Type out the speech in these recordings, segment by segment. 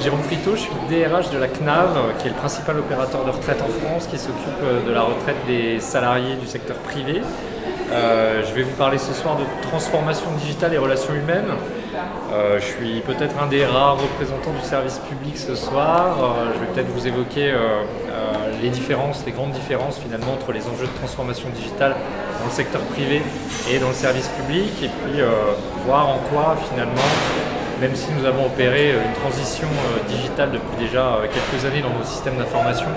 m'appelle Jérôme Friteau, je suis DRH de la CNAV, qui est le principal opérateur de retraite en France, qui s'occupe de la retraite des salariés du secteur privé. Je vais vous parler ce soir de transformation digitale et relations humaines. Je suis peut-être un des rares représentants du service public ce soir. Je vais peut-être vous évoquer les grandes différences finalement entre les enjeux de transformation digitale dans le secteur privé et dans le service public, et puis voir en quoi finalement, même si nous avons opéré une transition digitale depuis déjà quelques années dans nos systèmes d'information,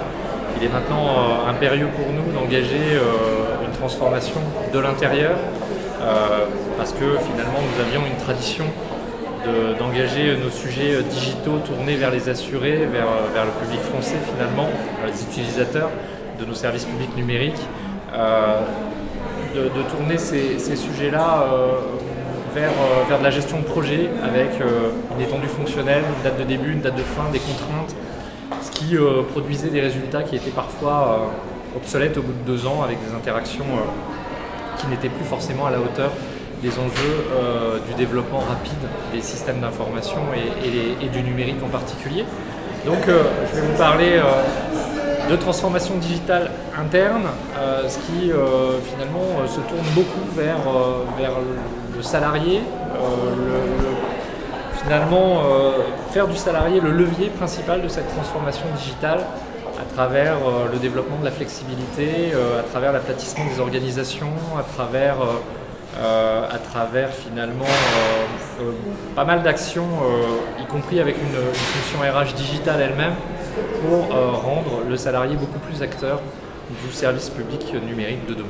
il est maintenant impérieux pour nous d'engager une transformation de l'intérieur, parce que finalement nous avions une tradition d'engager nos sujets digitaux tournés vers les assurés, vers le public français finalement, les utilisateurs de nos services publics numériques, de tourner ces sujets-là vers de la gestion de projet avec une étendue fonctionnelle, une date de début, une date de fin, des contraintes, ce qui produisait des résultats qui étaient parfois obsolètes au bout de 2 ans, avec des interactions qui n'étaient plus forcément à la hauteur des enjeux du développement rapide des systèmes d'information et du numérique en particulier. Donc je vais vous parler de transformation digitale interne, ce qui finalement se tourne beaucoup vers le salarié, finalement faire du salarié le levier principal de cette transformation digitale à travers le développement de la flexibilité, à travers l'aplatissement des organisations, à travers finalement pas mal d'actions, y compris avec une fonction RH digitale elle-même, pour rendre le salarié beaucoup plus acteur du service public numérique de demain.